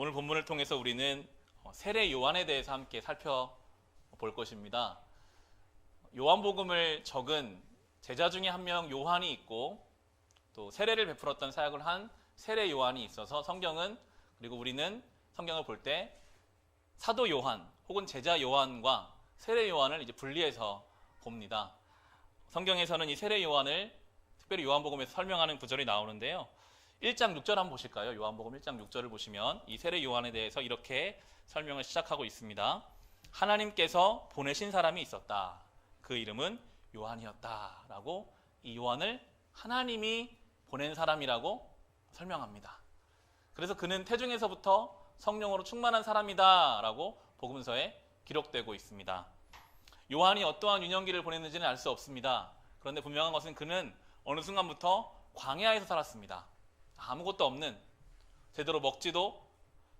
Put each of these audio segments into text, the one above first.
오늘 본문을 통해서 우리는 세례 요한에 대해서 함께 살펴볼 것입니다. 요한복음을 적은 제자 중에 한 명 요한이 있고 또 세례를 베풀었던 사역을 한 세례 요한이 있어서 성경은, 그리고 우리는 성경을 볼 때 사도 요한 혹은 제자 요한과 세례 요한을 이제 분리해서 봅니다. 성경에서는 이 세례 요한을 특별히 요한복음에서 설명하는 구절이 나오는데요. 1장 6절 한번 보실까요? 요한복음 1장 6절을 보시면 이 세례 요한에 대해서 이렇게 설명을 시작하고 있습니다. 하나님께서 보내신 사람이 있었다. 그 이름은 요한이었다. 라고 이 요한을 하나님이 보낸 사람이라고 설명합니다. 그래서 그는 태중에서부터 성령으로 충만한 사람이다 라고 복음서에 기록되고 있습니다. 요한이 어떠한 유년기를 보냈는지는 알 수 없습니다. 그런데 분명한 것은 그는 어느 순간부터 광야에서 살았습니다. 아무것도 없는, 제대로 먹지도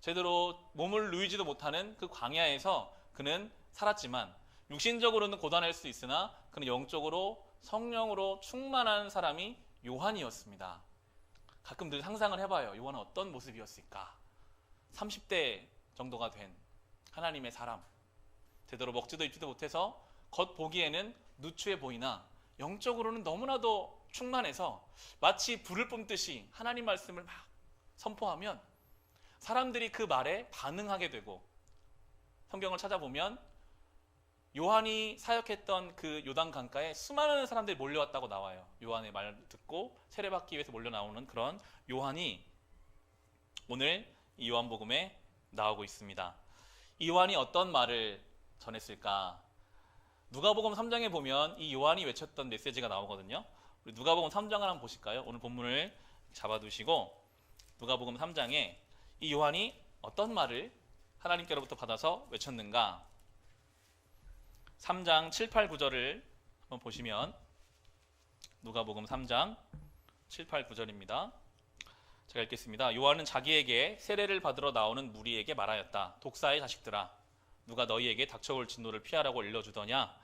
제대로 몸을 누이지도 못하는 그 광야에서 그는 살았지만 육신적으로는 고단할 수 있으나 그는 영적으로 성령으로 충만한 사람이 요한이었습니다. 가끔 늘 상상을 해봐요. 요한은 어떤 모습이었을까? 30대 정도가 된 하나님의 사람, 제대로 먹지도 입지도 못해서 겉보기에는 누추해 보이나 영적으로는 너무나도 충만해서 마치 불을 뿜듯이 하나님 말씀을 막 선포하면 사람들이 그 말에 반응하게 되고, 성경을 찾아보면 요한이 사역했던 그 요단 강가에 수많은 사람들이 몰려왔다고 나와요. 요한의 말을 듣고 세례받기 위해서 몰려 나오는 그런 요한이 오늘 이 요한복음에 나오고 있습니다. 이 요한이 어떤 말을 전했을까? 누가복음 3장에 보면 이 요한이 외쳤던 메시지가 나오거든요. 우리 누가복음 3장을 한번 보실까요? 오늘 본문을 잡아두시고 누가복음 3장에 이 요한이 어떤 말을 하나님께로부터 받아서 외쳤는가? 3장 7, 8, 9절을 한번 보시면 누가복음 3장 7, 8, 9절입니다. 제가 읽겠습니다. 요한은 자기에게 세례를 받으러 나오는 무리에게 말하였다. 독사의 자식들아, 누가 너희에게 닥쳐올 진노를 피하라고 일러주더냐?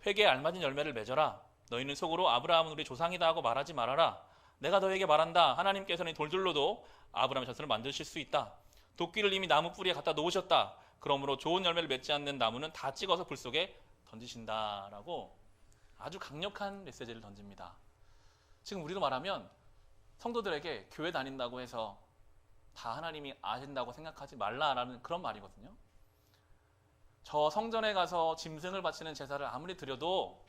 회개에 알맞은 열매를 맺어라. 너희는 속으로 아브라함은 우리 조상이다 하고 말하지 말아라. 내가 너희에게 말한다. 하나님께서는 돌들로도 아브라함의 자손을 만드실 수 있다. 도끼를 이미 나무 뿌리에 갖다 놓으셨다. 그러므로 좋은 열매를 맺지 않는 나무는 다 찍어서 불 속에 던지신다. 라고 아주 강력한 메시지를 던집니다. 지금 우리로 말하면 성도들에게 교회 다닌다고 해서 다 하나님이 아신다고 생각하지 말라라는 그런 말이거든요. 저 성전에 가서 짐승을 바치는 제사를 아무리 드려도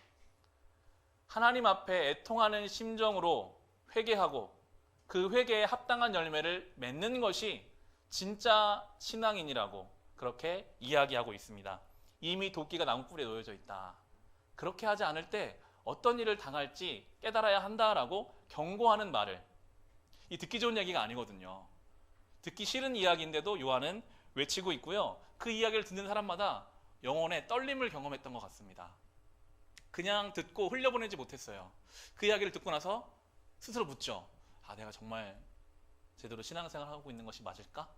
하나님 앞에 애통하는 심정으로 회개하고 그 회개에 합당한 열매를 맺는 것이 진짜 신앙인이라고 그렇게 이야기하고 있습니다. 이미 도끼가 나무 뿌리에 놓여져 있다. 그렇게 하지 않을 때 어떤 일을 당할지 깨달아야 한다라고 경고하는 말을, 이 듣기 좋은 얘기가 아니거든요. 듣기 싫은 이야기인데도 요한은 외치고 있고요. 그 이야기를 듣는 사람마다 영혼의 떨림을 경험했던 것 같습니다. 그냥 듣고 흘려보내지 못했어요. 그 이야기를 듣고 나서 스스로 묻죠. 아, 내가 정말 제대로 신앙생활을 하고 있는 것이 맞을까?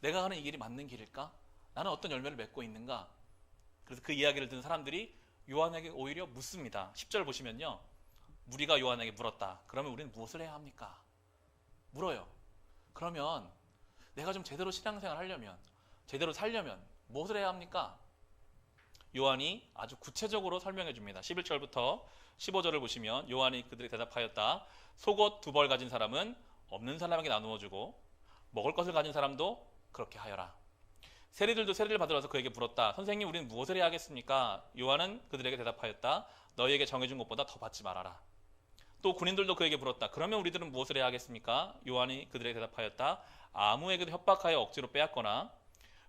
내가 가는 이 길이 맞는 길일까? 나는 어떤 열매를 맺고 있는가? 그래서 그 이야기를 듣는 사람들이 요한에게 오히려 묻습니다. 10절 보시면요. 무리가 요한에게 물었다. 그러면 우리는 무엇을 해야 합니까? 물어요. 그러면 내가 좀 제대로 신앙생활 하려면, 제대로 살려면 무엇을 해야 합니까? 요한이 아주 구체적으로 설명해 줍니다. 11절부터 15절을 보시면 요한이 그들에게 대답하였다. 속옷 2벌 가진 사람은 없는 사람에게 나누어 주고 먹을 것을 가진 사람도 그렇게 하여라. 세리들도 세례를 받으러 와서 그에게 물었다. 선생님, 우리는 무엇을 해야 하겠습니까? 요한은 그들에게 대답하였다. 너희에게 정해준 것보다 더 받지 말아라. 또 군인들도 그에게 물었다. 그러면 우리들은 무엇을 해야 하겠습니까? 요한이 그들에게 대답하였다. 아무에게도 협박하여 억지로 빼앗거나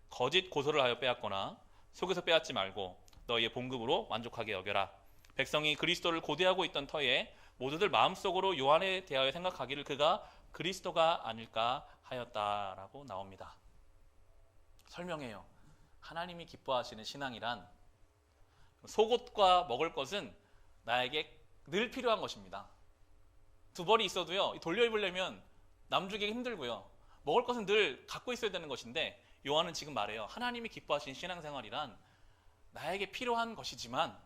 거짓 고소를 하여 빼앗거나 속에서 빼앗지 말고 너희의 봉급으로 만족하게 여겨라. 백성이 그리스도를 고대하고 있던 터에 모두들 마음속으로 요한에 대하여 생각하기를 그가 그리스도가 아닐까 하였다라고 나옵니다. 설명해요. 하나님이 기뻐하시는 신앙이란 속옷과 먹을 것은 나에게 늘 필요한 것입니다. 2벌이 있어도요, 돌려 입으려면 남주기 힘들고요. 먹을 것은 늘 갖고 있어야 되는 것인데 요한은 지금 말해요. 하나님이 기뻐하시는 신앙생활이란 나에게 필요한 것이지만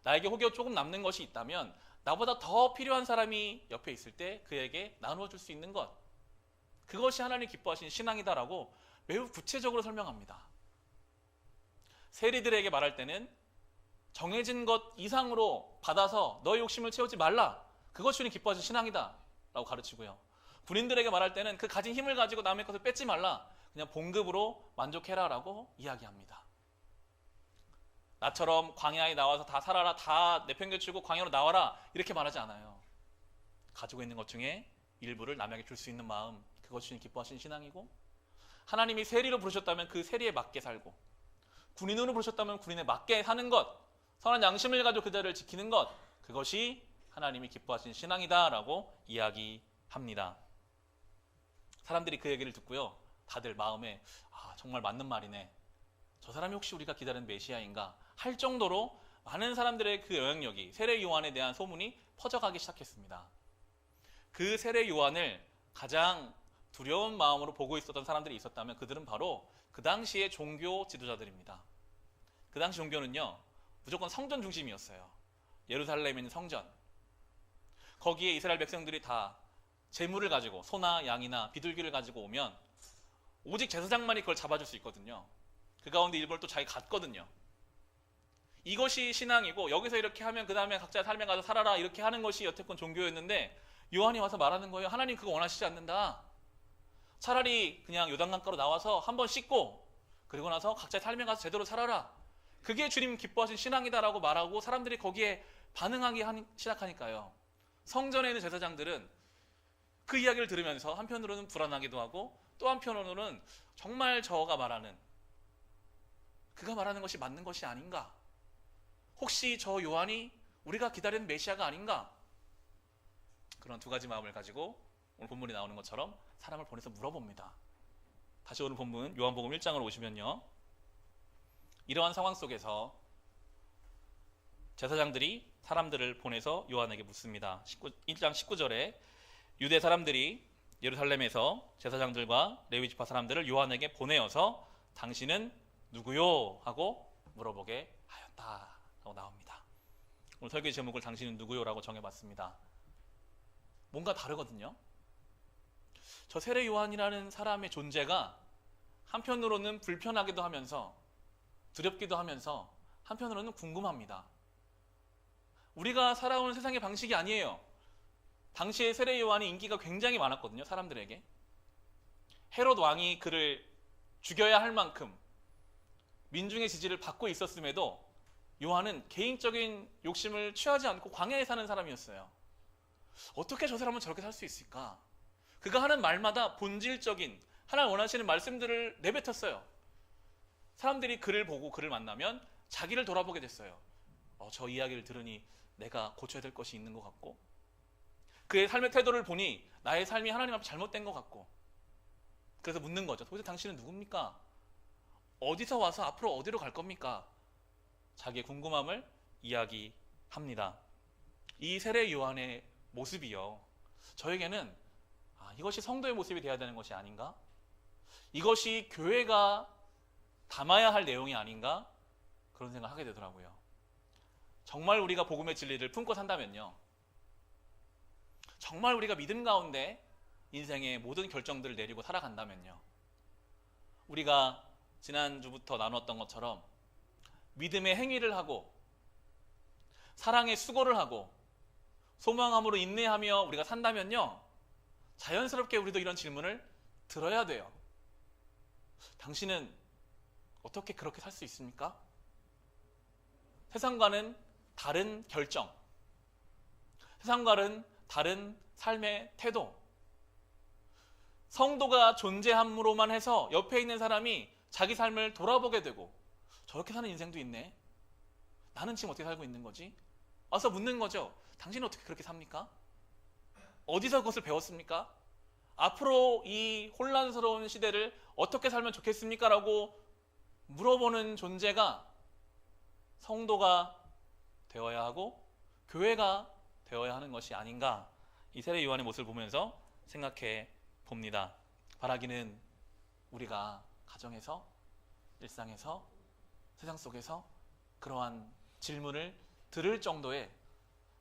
나에게 혹여 조금 남는 것이 있다면 나보다 더 필요한 사람이 옆에 있을 때 그에게 나누어 줄 수 있는 것, 그것이 하나님 기뻐하신 신앙이다라고 매우 구체적으로 설명합니다. 세리들에게 말할 때는 정해진 것 이상으로 받아서 너의 욕심을 채우지 말라. 그것이 주님 기뻐하신 신앙이다 라고 가르치고요. 군인들에게 말할 때는 그 가진 힘을 가지고 남의 것을 뺏지 말라. 그냥 봉급으로 만족해라 라고 이야기합니다. 나처럼 광야에 나와서 다 살아라, 다 내팽개치고 광야로 나와라 이렇게 말하지 않아요. 가지고 있는 것 중에 일부를 남에게 줄 수 있는 마음, 그것이 주님 기뻐하신 신앙이고, 하나님이 세리로 부르셨다면 그 세리에 맞게 살고, 군인으로 부르셨다면 군인에 맞게 사는 것, 선한 양심을 가지고 그 자리를 지키는 것, 그것이 하나님이 기뻐하신 신앙이다 라고 이야기합니다. 사람들이 그 얘기를 듣고요, 다들 마음에 정말 맞는 말이네, 저 사람이 혹시 우리가 기다리는 메시아인가 할 정도로 많은 사람들의 그 영향력이 세례 요한에 대한 소문이 퍼져가기 시작했습니다. 그 세례 요한을 가장 두려운 마음으로 보고 있었던 사람들이 있었다면 그들은 바로 그 당시의 종교 지도자들입니다. 그 당시 종교는요, 무조건 성전 중심이었어요. 예루살렘에 있는 성전, 거기에 이스라엘 백성들이 다 재물을 가지고, 소나 양이나 비둘기를 가지고 오면 오직 제사장만이 그걸 잡아줄 수 있거든요. 그 가운데 일부를 또 자기가 갖거든요. 이것이 신앙이고, 여기서 이렇게 하면 그 다음에 각자 삶에 가서 살아라 이렇게 하는 것이 여태껏 종교였는데, 요한이 와서 말하는 거예요. 하나님 그거 원하시지 않는다. 차라리 그냥 요단강가로 나와서 한번 씻고 그리고 나서 각자의 삶에 가서 제대로 살아라. 그게 주님 기뻐하신 신앙이다라고 말하고, 사람들이 거기에 반응하기 시작하니까요, 성전에 있는 제사장들은 그 이야기를 들으면서 한편으로는 불안하기도 하고, 또 한편으로는 정말 저가 말하는, 그가 말하는 것이 맞는 것이 아닌가, 혹시 저 요한이 우리가 기다리는 메시아가 아닌가, 그런 두 가지 마음을 가지고 오늘 본문이 나오는 것처럼 사람을 보내서 물어봅니다. 다시 오늘 본문 요한복음 1장으로 오시면요, 이러한 상황 속에서 제사장들이 사람들을 보내서 요한에게 묻습니다. 1장 19절에 유대 사람들이 예루살렘에서 제사장들과 레위 지파 사람들을 요한에게 보내어서 당신은 누구요? 하고 물어보게 하였다 라고 나옵니다. 오늘 설교의 제목을 당신은 누구요? 라고 정해봤습니다. 뭔가 다르거든요. 저 세례 요한이라는 사람의 존재가 한편으로는 불편하기도 하면서 두렵기도 하면서 한편으로는 궁금합니다. 우리가 살아오는 세상의 방식이 아니에요. 당시에 세례 요한이 인기가 굉장히 많았거든요, 사람들에게. 헤롯 왕이 그를 죽여야 할 만큼 민중의 지지를 받고 있었음에도 요한은 개인적인 욕심을 취하지 않고 광야에 사는 사람이었어요. 어떻게 저 사람은 저렇게 살 수 있을까? 그가 하는 말마다 본질적인 하나님 원하시는 말씀들을 내뱉었어요. 사람들이 그를 보고 그를 만나면 자기를 돌아보게 됐어요. 저 이야기를 들으니 내가 고쳐야 될 것이 있는 것 같고, 그의 삶의 태도를 보니 나의 삶이 하나님 앞에 잘못된 것 같고, 그래서 묻는 거죠. 도대체 당신은 누굽니까? 어디서 와서 앞으로 어디로 갈 겁니까? 자기의 궁금함을 이야기합니다. 이 세례 요한의 모습이요, 저에게는 이것이 성도의 모습이 되어야 되는 것이 아닌가? 이것이 교회가 담아야 할 내용이 아닌가? 그런 생각을 하게 되더라고요. 정말 우리가 복음의 진리를 품고 산다면요, 정말 우리가 믿음 가운데 인생의 모든 결정들을 내리고 살아간다면요, 우리가 지난주부터 나눴던 것처럼 믿음의 행위를 하고 사랑의 수고를 하고 소망함으로 인내하며 우리가 산다면요, 자연스럽게 우리도 이런 질문을 들어야 돼요. 당신은 어떻게 그렇게 살 수 있습니까? 세상과는 다른 결정, 세상과는 다른 삶의 태도, 성도가 존재함으로만 해서 옆에 있는 사람이 자기 삶을 돌아보게 되고, 저렇게 사는 인생도 있네, 나는 지금 어떻게 살고 있는 거지? 와서 묻는 거죠. 당신은 어떻게 그렇게 삽니까? 어디서 그것을 배웠습니까? 앞으로 이 혼란스러운 시대를 어떻게 살면 좋겠습니까? 라고 물어보는 존재가 성도가 되어야 하고 교회가 되어야 하는 것이 아닌가, 이 세례 요한의 모습을 보면서 생각해 봅니다. 바라기는 우리가 가정에서, 일상에서, 세상 속에서 그러한 질문을 들을 정도의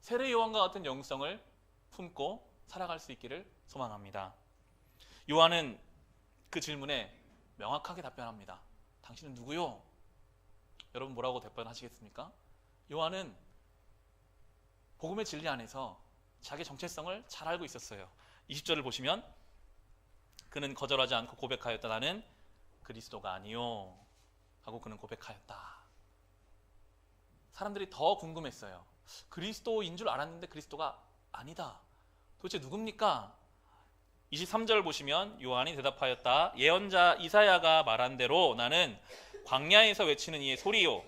세례 요한과 같은 영성을 품고 살아갈 수 있기를 소망합니다. 요한은 그 질문에 명확하게 답변합니다. 당신은 누구요? 여러분 뭐라고 답변하시겠습니까? 요한은 복음의 진리 안에서 자기 정체성을 잘 알고 있었어요. 20절을 보시면 그는 거절하지 않고 고백하였다. 나는 그리스도가 아니요 하고 그는 고백하였다. 사람들이 더 궁금했어요. 그리스도인 줄 알았는데 그리스도가 아니다. 도대체 누굽니까? 23절 보시면 요한이 대답하였다. 예언자 이사야가 말한 대로 나는 광야에서 외치는 이의 소리요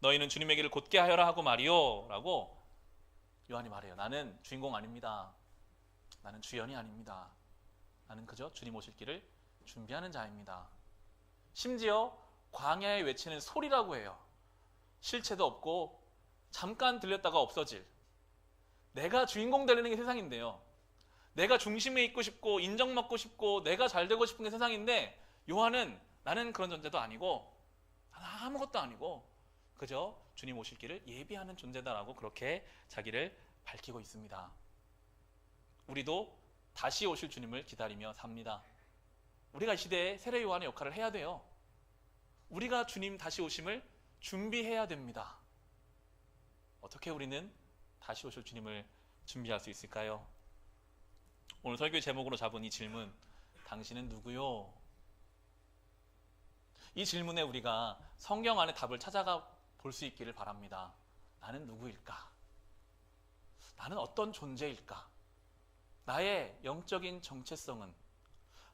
너희는 주님의 길을 곧게 하여라 하고 말이요 라고 요한이 말해요. 나는 주인공 아닙니다. 나는 주연이 아닙니다. 나는 그저 주님 오실 길을 준비하는 자입니다. 심지어 광야에 외치는 소리라고 해요. 실체도 없고 잠깐 들렸다가 없어질, 내가 주인공 되려는 게 세상인데요, 내가 중심에 있고 싶고 인정받고 싶고 내가 잘 되고 싶은 게 세상인데, 요한은 나는 그런 존재도 아니고 나는 아무것도 아니고 그저 주님 오실 길을 예비하는 존재다라고 그렇게 자기를 밝히고 있습니다. 우리도 다시 오실 주님을 기다리며 삽니다. 우리가 이 시대에 세례 요한의 역할을 해야 돼요. 우리가 주님 다시 오심을 준비해야 됩니다. 어떻게 우리는 다시 오실 주님을 준비할 수 있을까요? 오늘 설교 제목으로 잡은 이 질문, 당신은 누구요? 이 질문에 우리가 성경 안에 답을 찾아가 볼 수 있기를 바랍니다. 나는 누구일까? 나는 어떤 존재일까? 나의 영적인 정체성은,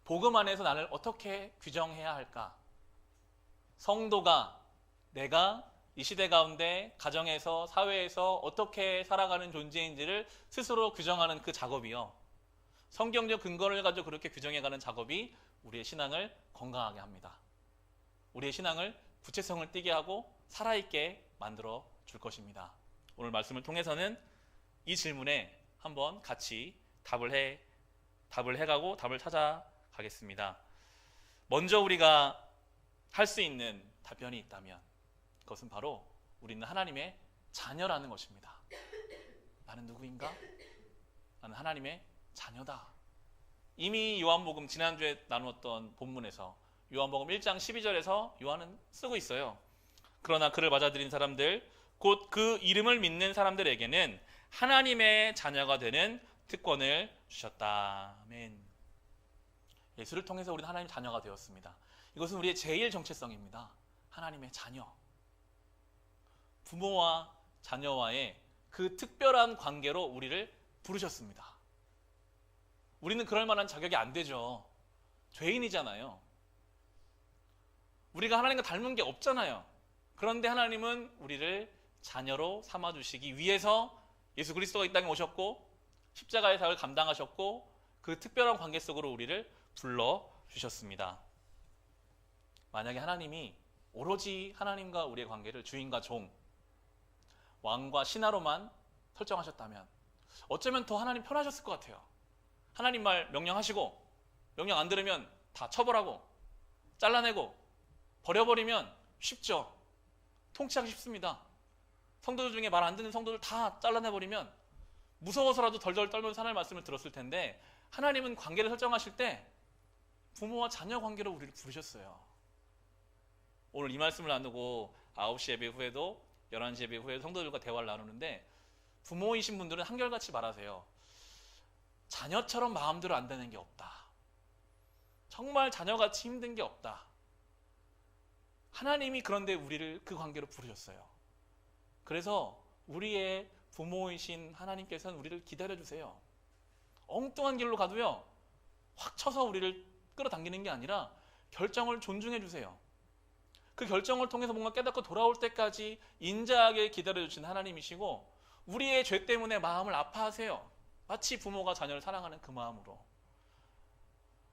복음 안에서 나를 어떻게 규정해야 할까? 성도가 내가 이 시대 가운데 가정에서 사회에서 어떻게 살아가는 존재인지를 스스로 규정하는 그 작업이요, 성경적 근거를 가지고 그렇게 규정해가는 작업이 우리의 신앙을 건강하게 합니다. 우리의 신앙을 구체성을 띠게 하고 살아있게 만들어 줄 것입니다. 오늘 말씀을 통해서는 이 질문에 한번 같이 답을 해가고 답을 찾아가겠습니다. 먼저 우리가 할 수 있는 답변이 있다면 그것은 바로 우리는 하나님의 자녀라는 것입니다. 나는 누구인가? 나는 하나님의 자녀다. 이미 요한복음 지난주에 나누었던 본문에서 요한복음 1장 12절에서 요한은 쓰고 있어요. 그러나 그를 맞아들인 사람들, 곧 그 이름을 믿는 사람들에게는 하나님의 자녀가 되는 특권을 주셨다. 아멘. 예수를 통해서 우리는 하나님의 자녀가 되었습니다. 이것은 우리의 제일 정체성입니다. 하나님의 자녀. 부모와 자녀와의 그 특별한 관계로 우리를 부르셨습니다. 우리는 그럴 만한 자격이 안 되죠. 죄인이잖아요. 우리가 하나님과 닮은 게 없잖아요. 그런데 하나님은 우리를 자녀로 삼아주시기 위해서 예수 그리스도가 이 땅에 오셨고 십자가의 사역을 감당하셨고 그 특별한 관계 속으로 우리를 불러주셨습니다. 만약에 하나님이 오로지 하나님과 우리의 관계를 주인과 종, 왕과 신하로만 설정하셨다면 어쩌면 더 하나님 편하셨을 것 같아요. 하나님 말 명령하시고 명령 안 들으면 다 처벌하고 잘라내고 버려버리면 쉽죠. 통치하기 쉽습니다. 성도들 중에 말 안 듣는 성도들 다 잘라내버리면 무서워서라도 덜덜 떨면서 하나님의 말씀을 들었을 텐데, 하나님은 관계를 설정하실 때 부모와 자녀 관계로 우리를 부르셨어요. 오늘 이 말씀을 나누고 9시 예배 후에도 11시 예배 후에도 성도들과 대화를 나누는데, 부모이신 분들은 한결같이 말하세요. 자녀처럼 마음대로 안 되는 게 없다. 정말 자녀같이 힘든 게 없다. 하나님이 그런데 우리를 그 관계로 부르셨어요. 그래서 우리의 부모이신 하나님께서는 우리를 기다려주세요. 엉뚱한 길로 가도요, 확 쳐서 우리를 끌어당기는 게 아니라 결정을 존중해 주세요. 그 결정을 통해서 뭔가 깨닫고 돌아올 때까지 인자하게 기다려주신 하나님이시고, 우리의 죄 때문에 마음을 아파하세요. 마치 부모가 자녀를 사랑하는 그 마음으로.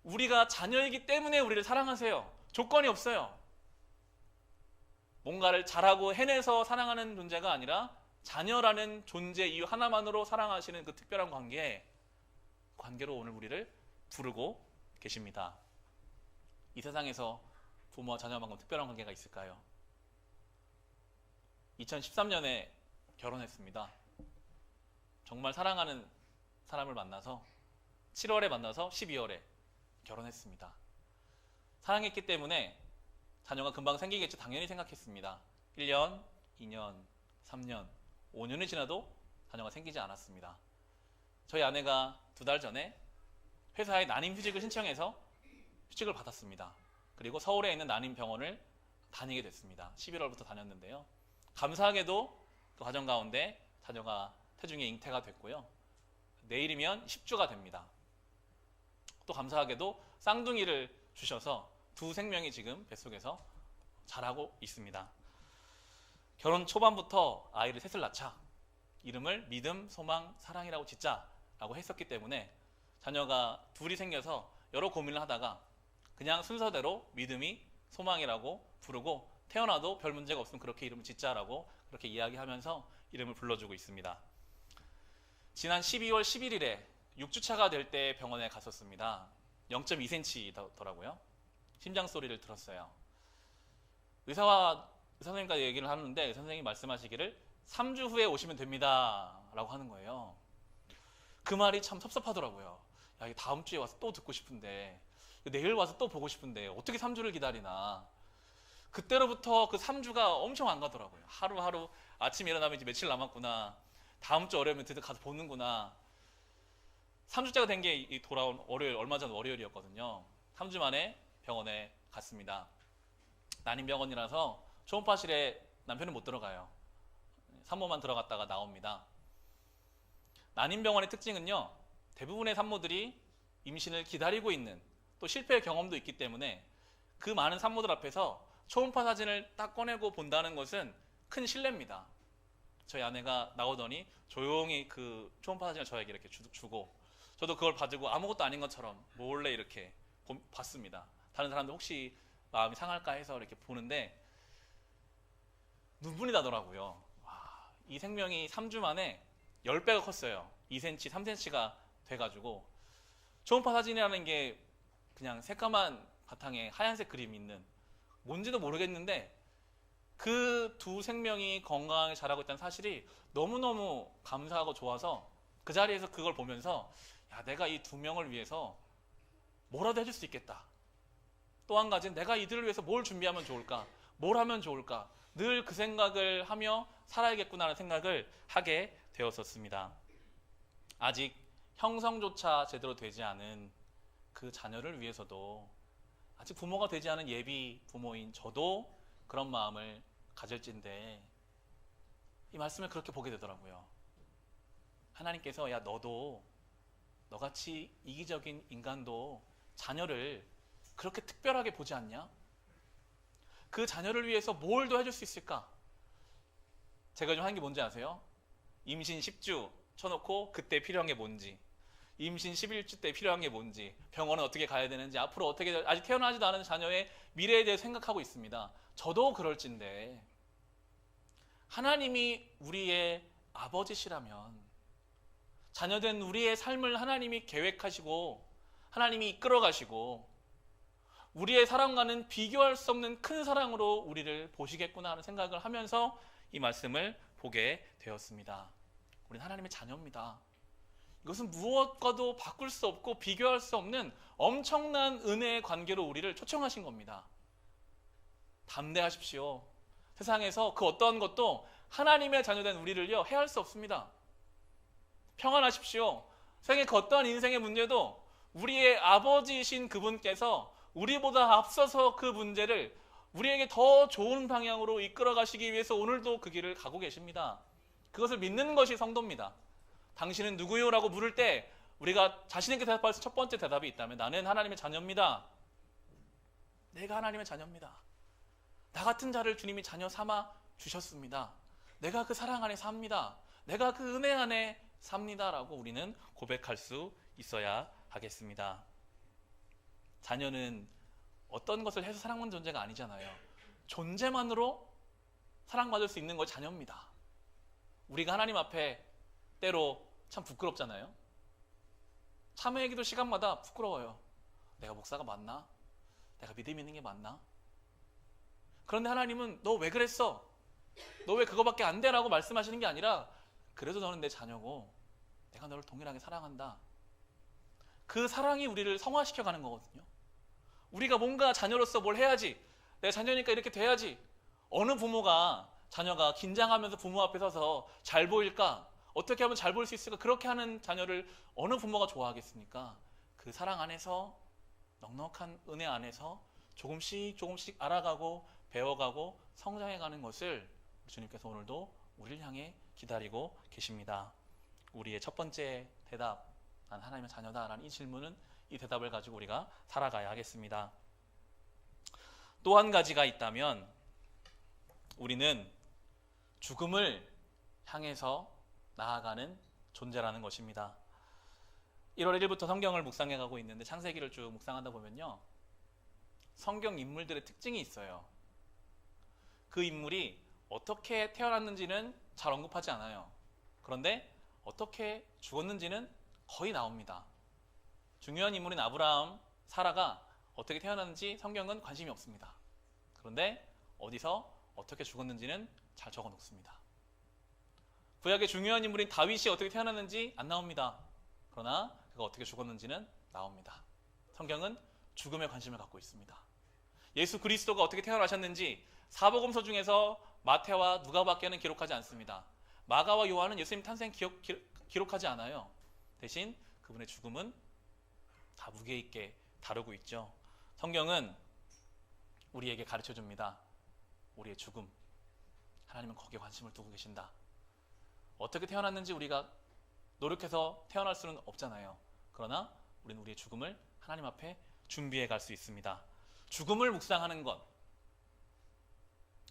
우리가 자녀이기 때문에 우리를 사랑하세요. 조건이 없어요. 뭔가를 잘하고 해내서 사랑하는 존재가 아니라 자녀라는 존재 이유 하나만으로 사랑하시는 그 특별한 관계로 오늘 우리를 부르고 계십니다. 이 세상에서 부모와 자녀만큼 특별한 관계가 있을까요? 2013년에 결혼했습니다. 정말 사랑하는 사람을 만나서 7월에 만나서 12월에 결혼했습니다. 사랑했기 때문에 자녀가 금방 생기겠지 당연히 생각했습니다. 1년, 2년, 3년, 5년이 지나도 자녀가 생기지 않았습니다. 저희 아내가 2달 전에 회사에 난임휴직을 신청해서 휴직을 받았습니다. 그리고 서울에 있는 난임병원을 다니게 됐습니다. 11월부터 다녔는데요. 감사하게도 그 과정 가운데 자녀가 태중에 잉태가 됐고요. 내일이면 10주가 됩니다. 또 감사하게도 쌍둥이를 주셔서 두 생명이 지금 뱃속에서 자라고 있습니다. 결혼 초반부터 아이를 셋을 낳자. 이름을 믿음, 소망, 사랑이라고 짓자라고 했었기 때문에 자녀가 둘이 생겨서 여러 고민을 하다가 그냥 순서대로 믿음이 소망이라고 부르고 태어나도 별 문제가 없으면 그렇게 이름을 짓자라고 그렇게 이야기하면서 이름을 불러주고 있습니다. 지난 12월 11일에 6주차가 될 때 병원에 갔었습니다. 0.2cm더라고요. 심장 소리를 들었어요. 의사 선생님과 얘기를 하는데 의사 선생님이 말씀하시기를 3주 후에 오시면 됩니다 라고 하는 거예요. 그 말이 참 섭섭하더라고요. 야, 이게 다음 주에 와서 또 듣고 싶은데, 내일 와서 또 보고 싶은데 어떻게 3주를 기다리나. 그때로부터 그 3주가 엄청 안 가더라고요. 하루하루 아침에 일어나면 이제 며칠 남았구나, 다음 주 월요일면 드디어 가서 보는구나. 3주째가 된 게 돌아온 월요일, 얼마 전 월요일이었거든요. 3주 만에 병원에 갔습니다. 난임병원이라서 초음파실에 남편은 못 들어가요. 산모만 들어갔다가 나옵니다. 난임병원의 특징은요, 대부분의 산모들이 임신을 기다리고 있는, 또 실패의 경험도 있기 때문에 그 많은 산모들 앞에서 초음파 사진을 딱 꺼내고 본다는 것은 큰 신뢰입니다. 저희 아내가 나오더니 조용히 그 초음파 사진을 저에게 이렇게 주고, 저도 그걸 가지고 아무것도 아닌 것처럼 몰래 이렇게 봤습니다. 다른 사람들 혹시 마음이 상할까 해서 이렇게 보는데 눈물이 나더라고요. 와, 이 생명이 3주 만에 10배가 컸어요. 2cm, 3cm가 돼가지고. 초음파 사진이라는 게 그냥 새까만 바탕에 하얀색 그림이 있는, 뭔지도 모르겠는데 그 두 생명이 건강하게 자라고 있다는 사실이 너무너무 감사하고 좋아서 그 자리에서 그걸 보면서, 야, 내가 이 두 명을 위해서 뭐라도 해줄 수 있겠다. 또 한 가지는 내가 이들을 위해서 뭘 준비하면 좋을까, 뭘 하면 좋을까, 늘 그 생각을 하며 살아야겠구나라는 생각을 하게 되었었습니다. 아직 형성조차 제대로 되지 않은 그 자녀를 위해서도, 아직 부모가 되지 않은 예비 부모인 저도 그런 마음을 가질진데, 이 말씀을 그렇게 보게 되더라고요. 하나님께서, 야, 너같이 이기적인 인간도 자녀를 그렇게 특별하게 보지 않냐? 그 자녀를 위해서 뭘 더 해줄 수 있을까? 제가 좀 한 게 뭔지 아세요? 임신 10주 쳐놓고 그때 필요한 게 뭔지, 임신 11주 때 필요한 게 뭔지, 병원은 어떻게 가야 되는지, 앞으로 어떻게, 아직 태어나지도 않은 자녀의 미래에 대해 생각하고 있습니다. 저도 그럴진데, 하나님이 우리의 아버지시라면, 자녀된 우리의 삶을 하나님이 계획하시고 하나님이 이끌어 가시고 우리의 사랑과는 비교할 수 없는 큰 사랑으로 우리를 보시겠구나 하는 생각을 하면서 이 말씀을 보게 되었습니다. 우리는 하나님의 자녀입니다. 이것은 무엇과도 바꿀 수 없고 비교할 수 없는 엄청난 은혜의 관계로 우리를 초청하신 겁니다. 담대하십시오. 세상에서 그 어떠한 것도 하나님의 자녀된 우리를요 해할 수 없습니다. 평안하십시오. 세상의 그 어떠한 인생의 문제도 우리의 아버지이신 그분께서 우리보다 앞서서 그 문제를 우리에게 더 좋은 방향으로 이끌어 가시기 위해서 오늘도 그 길을 가고 계십니다. 그것을 믿는 것이 성도입니다. 당신은 누구요? 라고 물을 때 우리가 자신에게 대답할 첫 번째 대답이 있다면, 나는 하나님의 자녀입니다. 내가 하나님의 자녀입니다. 나 같은 자를 주님이 자녀 삼아 주셨습니다. 내가 그 사랑 안에 삽니다. 내가 그 은혜 안에 삽니다. 라고 우리는 고백할 수 있어야 하겠습니다. 자녀는 어떤 것을 해서 사랑받는 존재가 아니잖아요. 존재만으로 사랑받을 수 있는 것이 자녀입니다. 우리가 하나님 앞에 때로 참 부끄럽잖아요. 참회기도 시간마다 부끄러워요. 내가 목사가 맞나? 내가 믿음 있는 게 맞나? 그런데 하나님은 너 왜 그랬어? 너 왜 그거밖에 안 돼? 라고 말씀하시는 게 아니라, 그래도 너는 내 자녀고 내가 너를 동일하게 사랑한다. 그 사랑이 우리를 성화시켜 가는 거거든요. 우리가 뭔가 자녀로서 뭘 해야지, 내 자녀니까 이렇게 돼야지. 어느 부모가 자녀가 긴장하면서 부모 앞에 서서 잘 보일까? 어떻게 하면 잘 보일 수 있을까? 그렇게 하는 자녀를 어느 부모가 좋아하겠습니까? 그 사랑 안에서, 넉넉한 은혜 안에서 조금씩 조금씩 알아가고 배워가고 성장해가는 것을 주님께서 오늘도 우리를 향해 기다리고 계십니다. 우리의 첫 번째 대답, 난 하나님의 자녀다라는 이 질문은, 이 대답을 가지고 우리가 살아가야 하겠습니다. 또 한 가지가 있다면 우리는 죽음을 향해서 나아가는 존재라는 것입니다. 1월 1일부터 성경을 묵상해 가고 있는데 창세기를 쭉 묵상하다 보면요, 성경 인물들의 특징이 있어요. 그 인물이 어떻게 태어났는지는 잘 언급하지 않아요. 그런데 어떻게 죽었는지는 거의 나옵니다. 중요한 인물인 아브라함, 사라가 어떻게 태어났는지 성경은 관심이 없습니다. 그런데 어디서 어떻게 죽었는지는 잘 적어 놓습니다. 구약의 중요한 인물인 다윗이 어떻게 태어났는지 안 나옵니다. 그러나 그가 어떻게 죽었는지는 나옵니다. 성경은 죽음에 관심을 갖고 있습니다. 예수 그리스도가 어떻게 태어나셨는지 사복음서 중에서 마태와 누가밖에는 기록하지 않습니다. 마가와 요한은 예수님 탄생 기록하지 않아요. 대신 그분의 죽음은 다 무게 있게 다루고 있죠. 성경은 우리에게 가르쳐 줍니다. 우리의 죽음, 하나님은 거기에 관심을 두고 계신다. 어떻게 태어났는지 우리가 노력해서 태어날 수는 없잖아요. 그러나 우리는 우리의 죽음을 하나님 앞에 준비해 갈 수 있습니다. 죽음을 묵상하는 것,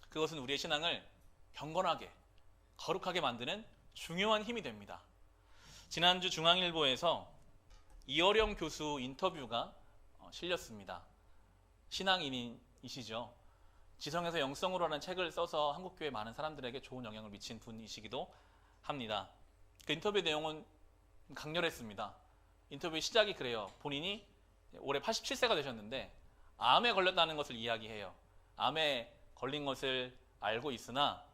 그것은 우리의 신앙을 경건하게, 거룩하게 만드는 중요한 힘이 됩니다. 지난주 중앙일보에서 이어령 교수 인터뷰가 실렸습니다. 신앙인이시죠. 지성에서 영성으로라는 책을 써서 한국교회 많은 사람들에게 좋은 영향을 미친 분이시기도 합니다. 그 인터뷰 내용은 강렬했습니다. 인터뷰의 시작이 그래요. 본인이 올해 87세가 되셨는데 암에 걸렸다는 것을 이야기해요. 암에 걸린 것을 알고 있으나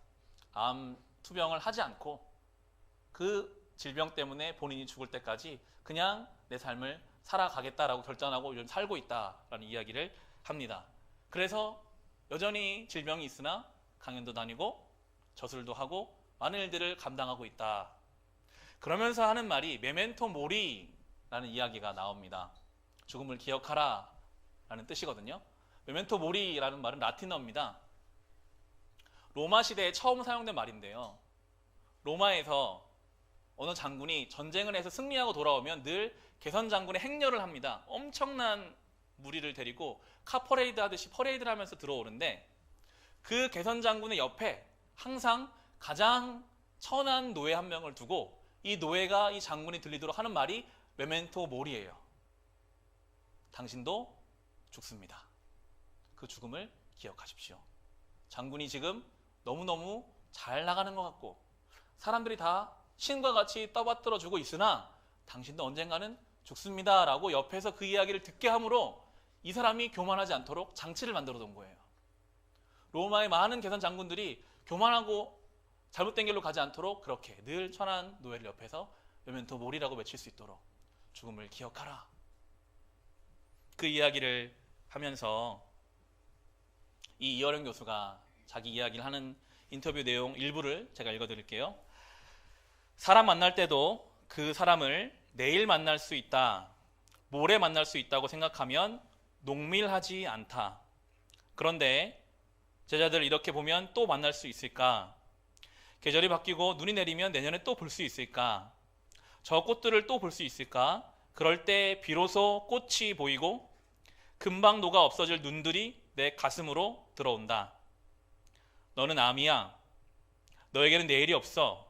암 투병을 하지 않고 그 질병 때문에 본인이 죽을 때까지 그냥 내 삶을 살아가겠다라고 결단하고 요즘 살고 있다라는 이야기를 합니다. 그래서 여전히 질병이 있으나 강연도 다니고 저술도 하고 많은 일들을 감당하고 있다. 그러면서 하는 말이 메멘토 모리라는 이야기가 나옵니다. 죽음을 기억하라 라는 뜻이거든요. 메멘토 모리라는 말은 라틴어입니다. 로마 시대에 처음 사용된 말인데요. 로마에서 어느 장군이 전쟁을 해서 승리하고 돌아오면 늘 개선 장군의 행렬을 합니다. 엄청난 무리를 데리고 카퍼레이드 하듯이 퍼레이드를 하면서 들어오는데 그 개선 장군의 옆에 항상 가장 천한 노예 한 명을 두고 이 노예가 이 장군이 들리도록 하는 말이 메멘토 모리예요. 당신도 죽습니다. 그 죽음을 기억하십시오. 장군이 지금 너무너무 잘 나가는 것 같고 사람들이 다 신과 같이 떠받들어 주고 있으나 당신도 언젠가는 죽습니다 라고 옆에서 그 이야기를 듣게 함으로 이 사람이 교만하지 않도록 장치를 만들어 둔 거예요. 로마의 많은 개선 장군들이 교만하고 잘못된 길로 가지 않도록 그렇게 늘 천한 노예를 옆에서 메멘토 모리라고 외칠 수 있도록 죽음을 기억하라. 그 이야기를 하면서 이 이어령 교수가 자기 이야기를 하는 인터뷰 내용 일부를 제가 읽어드릴게요. 사람 만날 때도 그 사람을 내일 만날 수 있다, 모레 만날 수 있다고 생각하면 농밀하지 않다. 그런데 제자들 이렇게 보면 또 만날 수 있을까? 계절이 바뀌고 눈이 내리면 내년에 또 볼 수 있을까? 저 꽃들을 또 볼 수 있을까? 그럴 때 비로소 꽃이 보이고 금방 녹아 없어질 눈들이 내 가슴으로 들어온다. 너는 암이야. 너에게는 내일이 없어.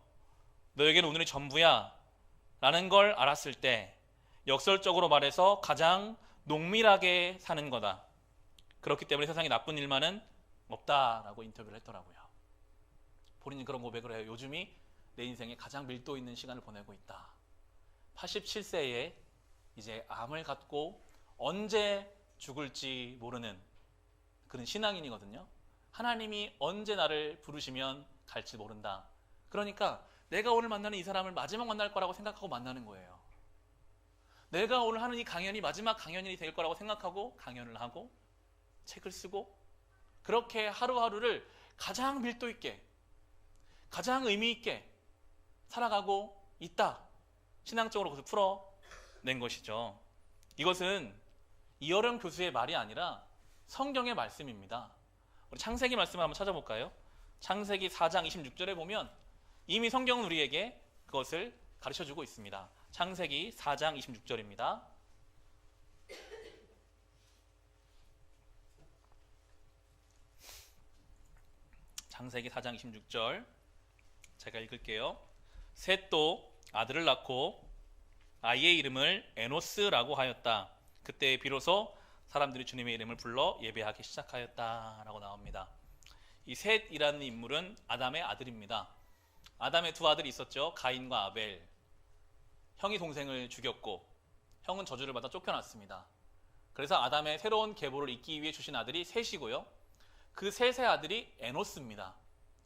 너에게는 오늘이 전부야. 라는 걸 알았을 때 역설적으로 말해서 가장 농밀하게 사는 거다. 그렇기 때문에 세상에 나쁜 일만은 없다라고 인터뷰를 했더라고요. 본인이 그런 고백을 해요. 요즘이 내 인생에 가장 밀도 있는 시간을 보내고 있다. 87세에 이제 암을 갖고 언제 죽을지 모르는 그런 신앙인이거든요. 하나님이 언제 나를 부르시면 갈지 모른다. 그러니까 내가 오늘 만나는 이 사람을 마지막 만날 거라고 생각하고 만나는 거예요. 내가 오늘 하는 이 강연이 마지막 강연이 될 거라고 생각하고 강연을 하고 책을 쓰고 그렇게 하루하루를 가장 밀도 있게 가장 의미 있게 살아가고 있다. 신앙적으로 그것을 풀어낸 것이죠. 이것은 이어령 교수의 말이 아니라 성경의 말씀입니다. 우리 창세기 말씀을 한번 찾아볼까요? 창세기 4장 26절에 보면 이미 성경은 우리에게 그것을 가르쳐주고 있습니다. 창세기 4장 26절입니다. 창세기 4장 26절 제가 읽을게요. 셋도 아들을 낳고 아이의 이름을 에노스라고 하였다. 그때 비로소 사람들이 주님의 이름을 불러 예배하기 시작하였다 라고 나옵니다. 이 셋이라는 인물은 아담의 아들입니다. 아담의 두 아들이 있었죠. 가인과 아벨. 형이 동생을 죽였고 형은 저주를 받아 쫓겨났습니다. 그래서 아담의 새로운 계보를 잇기 위해 주신 아들이 셋이고요. 그 셋의 아들이 에노스입니다.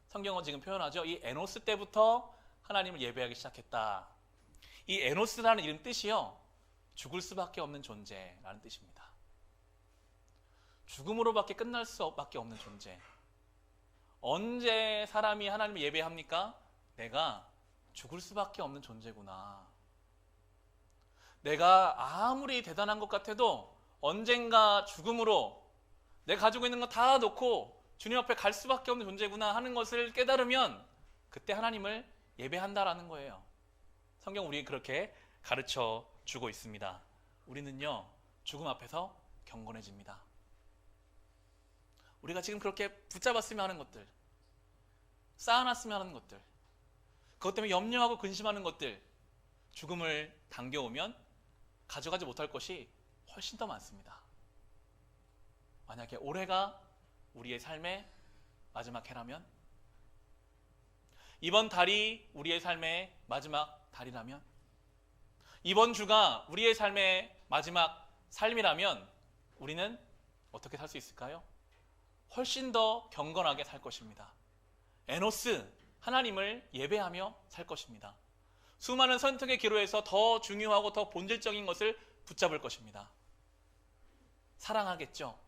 성경은 지금 표현하죠. 이 에노스 때부터 하나님을 예배하기 시작했다. 이 에노스라는 이름 뜻이요. 죽을 수밖에 없는 존재라는 뜻입니다. 죽음으로밖에 끝날 수밖에 없는 존재. 언제 사람이 하나님을 예배합니까? 내가 죽을 수밖에 없는 존재구나. 내가 아무리 대단한 것 같아도 언젠가 죽음으로 내가 가지고 있는 거 다 놓고 주님 앞에 갈 수밖에 없는 존재구나 하는 것을 깨달으면 그때 하나님을 예배한다라는 거예요. 성경 우리에게 그렇게 가르쳐 주고 있습니다. 우리는요, 죽음 앞에서 경건해집니다. 우리가 지금 그렇게 붙잡았으면 하는 것들, 쌓아놨으면 하는 것들, 그것 때문에 염려하고 근심하는 것들, 죽음을 당겨오면 가져가지 못할 것이 훨씬 더 많습니다. 만약에 올해가 우리의 삶의 마지막 해라면, 이번 달이 우리의 삶의 마지막 달이라면, 이번 주가 우리의 삶의 마지막 삶이라면 우리는 어떻게 살 수 있을까요? 훨씬 더 경건하게 살 것입니다. 에노스, 하나님을 예배하며 살 것입니다. 수많은 선택의 기로에서 더 중요하고 더 본질적인 것을 붙잡을 것입니다. 사랑하겠죠.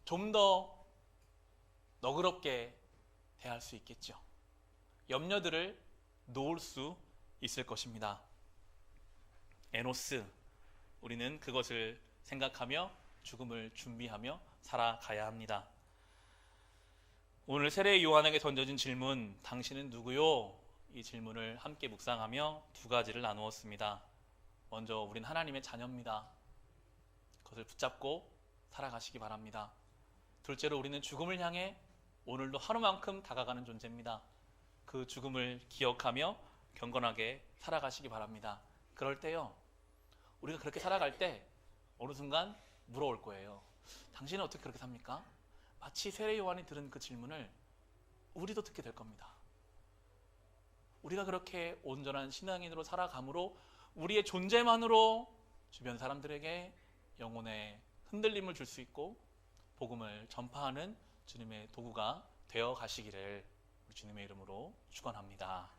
좀 더 너그럽게 대할 수 있겠죠. 염려들을 놓을 수 있을 것입니다. 에노스, 우리는 그것을 생각하며 죽음을 준비하며 살아가야 합니다. 오늘 세례 요한에게 던져진 질문, 당신은 누구요? 이 질문을 함께 묵상하며 두 가지를 나누었습니다. 먼저 우린 하나님의 자녀입니다. 그것을 붙잡고 살아가시기 바랍니다. 둘째로 우리는 죽음을 향해 오늘도 하루만큼 다가가는 존재입니다. 그 죽음을 기억하며 경건하게 살아가시기 바랍니다. 그럴 때요, 우리가 그렇게 살아갈 때 어느 순간 물어올 거예요. 당신은 어떻게 그렇게 삽니까? 마치 세례 요한이 들은 그 질문을 우리도 듣게 될 겁니다. 우리가 그렇게 온전한 신앙인으로 살아감으로 우리의 존재만으로 주변 사람들에게 영혼의 흔들림을 줄 수 있고 복음을 전파하는 주님의 도구가 되어 가시기를 주님의 이름으로 축원합니다.